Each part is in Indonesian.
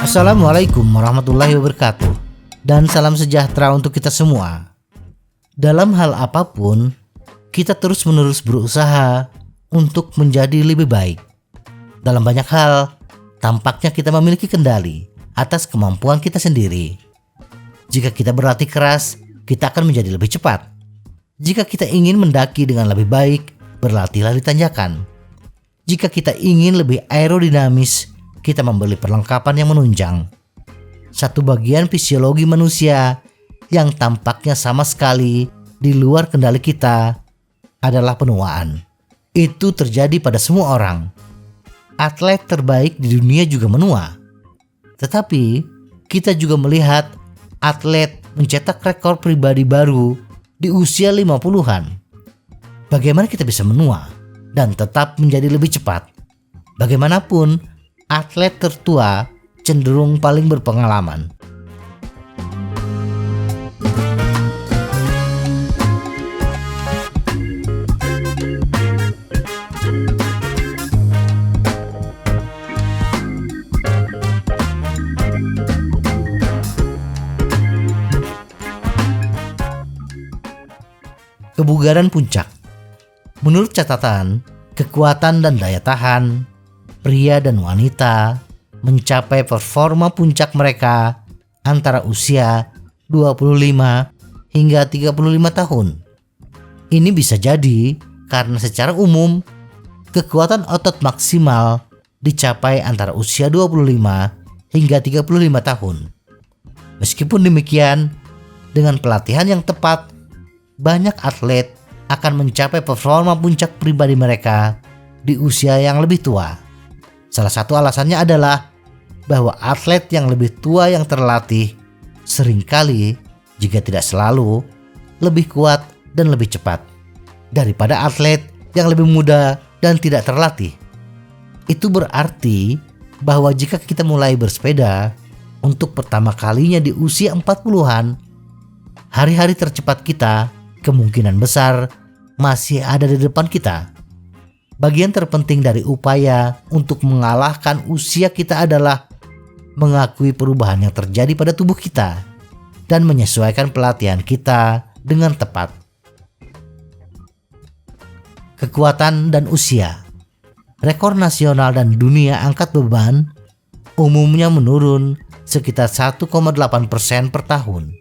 Assalamualaikum warahmatullahi wabarakatuh, dan salam sejahtera untuk kita semua. Dalam hal apapun, kita terus-menerus berusaha untuk menjadi lebih baik. Dalam banyak hal, tampaknya kita memiliki kendali atas kemampuan kita sendiri. Jika kita berlatih keras, kita akan menjadi lebih cepat. Jika kita ingin mendaki dengan lebih baik, berlatihlah di tanjakan. Jika kita ingin lebih aerodinamis, kita membeli perlengkapan yang menunjang. Satu bagian fisiologi manusia yang tampaknya sama sekali di luar kendali kita adalah penuaan. Itu terjadi pada semua orang. Atlet terbaik di dunia juga menua. Tetapi kita juga melihat atlet mencetak rekor pribadi baru di usia 50-an. Bagaimana kita bisa menua dan tetap menjadi lebih cepat? Bagaimanapun, atlet tertua cenderung paling berpengalaman. Kebugaran puncak. Menurut catatan, kekuatan dan daya tahan pria dan wanita mencapai performa puncak mereka antara usia 25 hingga 35 tahun. Ini bisa jadi karena secara umum kekuatan otot maksimal dicapai antara usia 25 hingga 35 tahun. Meskipun demikian, dengan pelatihan yang tepat, banyak atlet akan mencapai performa puncak pribadi mereka di usia yang lebih tua. Salah satu alasannya adalah bahwa atlet yang lebih tua yang terlatih seringkali, jika tidak selalu, lebih kuat dan lebih cepat daripada atlet yang lebih muda dan tidak terlatih. Itu berarti bahwa jika kita mulai bersepeda untuk pertama kalinya di usia 40-an, hari-hari tercepat kita kemungkinan besar masih ada di depan kita. Bagian terpenting dari upaya untuk mengalahkan usia kita adalah mengakui perubahan yang terjadi pada tubuh kita dan menyesuaikan pelatihan kita dengan tepat. Kekuatan dan usia. Rekor nasional dan dunia angkat beban umumnya menurun sekitar 1,8% per tahun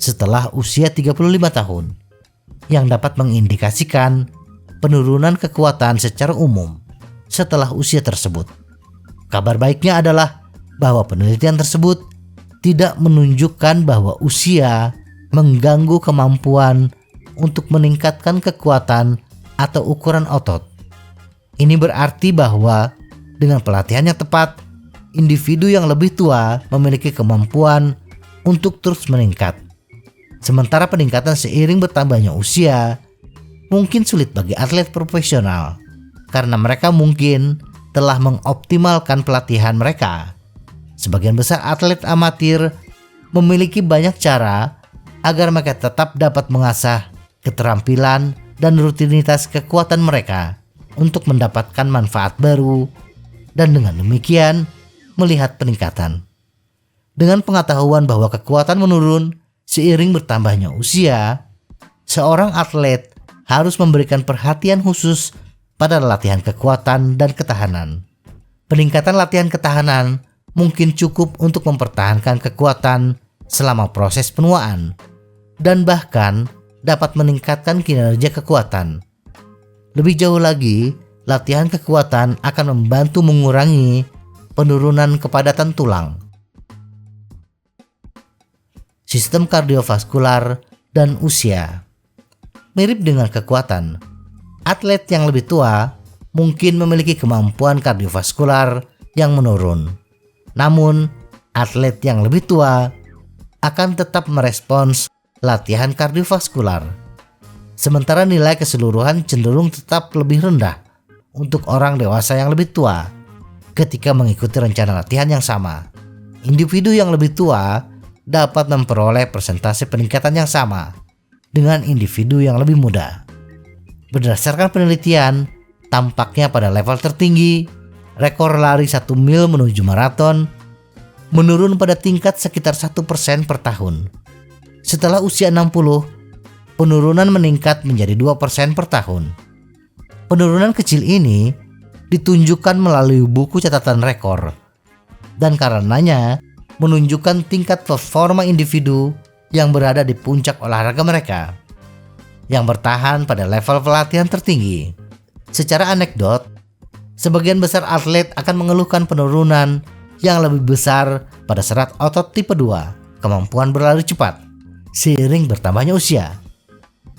setelah usia 35 tahun, yang dapat mengindikasikan penurunan kekuatan secara umum setelah usia tersebut. Kabar baiknya adalah bahwa penelitian tersebut tidak menunjukkan bahwa usia mengganggu kemampuan untuk meningkatkan kekuatan atau ukuran otot. Ini berarti bahwa dengan pelatihan yang tepat, individu yang lebih tua memiliki kemampuan untuk terus meningkat. Sementara peningkatan seiring bertambahnya usia mungkin sulit bagi atlet profesional karena mereka mungkin telah mengoptimalkan pelatihan mereka. Sebagian besar atlet amatir memiliki banyak cara agar mereka tetap dapat mengasah keterampilan dan rutinitas kekuatan mereka untuk mendapatkan manfaat baru dan dengan demikian melihat peningkatan. Dengan pengetahuan bahwa kekuatan menurun seiring bertambahnya usia, seorang atlet harus memberikan perhatian khusus pada latihan kekuatan dan ketahanan. Peningkatan latihan ketahanan mungkin cukup untuk mempertahankan kekuatan selama proses penuaan dan bahkan dapat meningkatkan kinerja kekuatan. Lebih jauh lagi, latihan kekuatan akan membantu mengurangi penurunan kepadatan tulang. Sistem kardiovaskular dan usia. Mirip dengan kekuatan, atlet yang lebih tua mungkin memiliki kemampuan kardiovaskular yang menurun. Namun, atlet yang lebih tua akan tetap merespons latihan kardiovaskular. Sementara nilai keseluruhan cenderung tetap lebih rendah untuk orang dewasa yang lebih tua ketika mengikuti rencana latihan yang sama. Individu yang lebih tua dapat memperoleh persentase peningkatan yang sama dengan individu yang lebih muda. Berdasarkan penelitian, tampaknya pada level tertinggi, rekor lari 1 mil menuju maraton menurun pada tingkat sekitar 1% per tahun. Setelah usia 60, penurunan meningkat menjadi 2% per tahun. Penurunan kecil ini ditunjukkan melalui buku catatan rekor dan karenanya menunjukkan tingkat performa individu yang berada di puncak olahraga mereka, yang bertahan pada level pelatihan tertinggi. Secara anekdot, sebagian besar atlet akan mengeluhkan penurunan yang lebih besar pada serat otot tipe 2, kemampuan berlari cepat, seiring bertambahnya usia,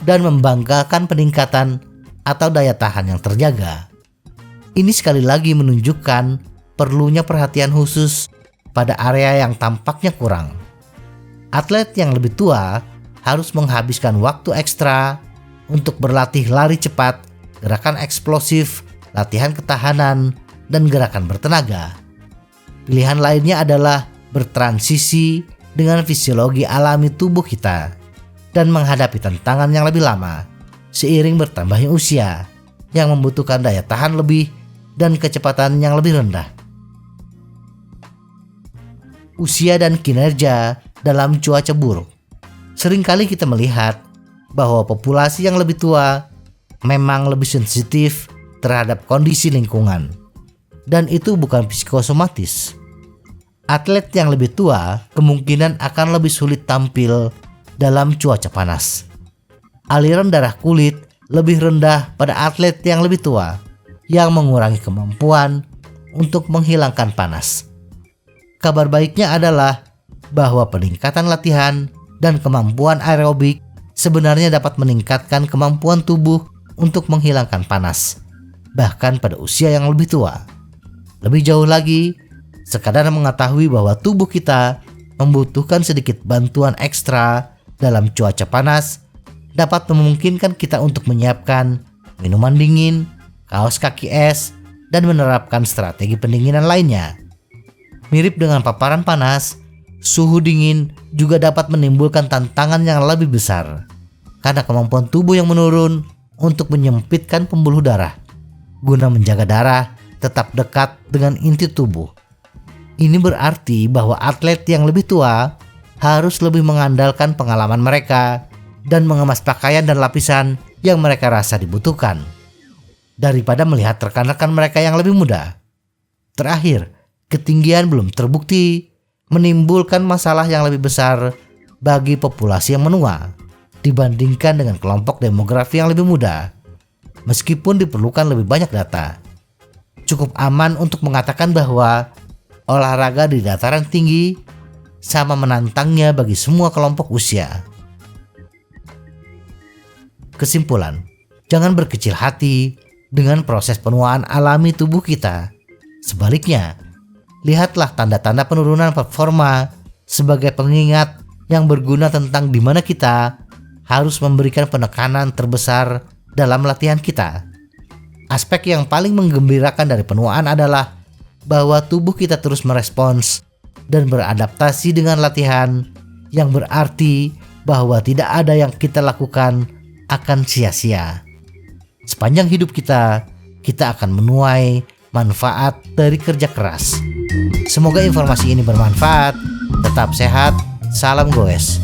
dan membanggakan peningkatan atau daya tahan yang terjaga. Ini sekali lagi menunjukkan perlunya perhatian khusus pada area yang tampaknya kurang. Atlet yang lebih tua harus menghabiskan waktu ekstra untuk berlatih lari cepat, gerakan eksplosif, latihan ketahanan, dan gerakan bertenaga. Pilihan lainnya adalah bertransisi dengan fisiologi alami tubuh kita dan menghadapi tantangan yang lebih lama seiring bertambahnya usia yang membutuhkan daya tahan lebih dan kecepatan yang lebih rendah. Usia dan kinerja dalam cuaca buruk. Seringkali kita melihat bahwa populasi yang lebih tua memang lebih sensitif terhadap kondisi lingkungan, dan itu bukan psikosomatis. Atlet yang lebih tua kemungkinan akan lebih sulit tampil dalam cuaca panas. Aliran darah kulit lebih rendah pada atlet yang lebih tua, yang mengurangi kemampuan untuk menghilangkan panas. Kabar baiknya adalah bahwa peningkatan latihan dan kemampuan aerobik sebenarnya dapat meningkatkan kemampuan tubuh untuk menghilangkan panas, bahkan pada usia yang lebih tua. Lebih jauh lagi, sekadar mengetahui bahwa tubuh kita membutuhkan sedikit bantuan ekstra dalam cuaca panas dapat memungkinkan kita untuk menyiapkan minuman dingin, kaos kaki es, dan menerapkan strategi pendinginan lainnya. Mirip dengan paparan panas, suhu dingin juga dapat menimbulkan tantangan yang lebih besar karena kemampuan tubuh yang menurun untuk menyempitkan pembuluh darah guna menjaga darah tetap dekat dengan inti tubuh. Ini berarti bahwa atlet yang lebih tua harus lebih mengandalkan pengalaman mereka dan mengemas pakaian dan lapisan yang mereka rasa dibutuhkan daripada melihat rekan-rekan mereka yang lebih muda. Terakhir, ketinggian belum terbukti menimbulkan masalah yang lebih besar bagi populasi yang menua dibandingkan dengan kelompok demografi yang lebih muda. Meskipun diperlukan lebih banyak data, cukup aman untuk mengatakan bahwa olahraga di dataran tinggi sama menantangnya bagi semua kelompok usia. Kesimpulan, jangan berkecil hati dengan proses penuaan alami tubuh kita. Sebaliknya, lihatlah tanda-tanda penurunan performa sebagai pengingat yang berguna tentang di mana kita harus memberikan penekanan terbesar dalam latihan kita. Aspek yang paling menggembirakan dari penuaan adalah bahwa tubuh kita terus merespons dan beradaptasi dengan latihan, yang berarti bahwa tidak ada yang kita lakukan akan sia-sia. Sepanjang hidup kita akan menuai manfaat dari kerja keras. Semoga informasi ini bermanfaat. Tetap sehat, salam goes.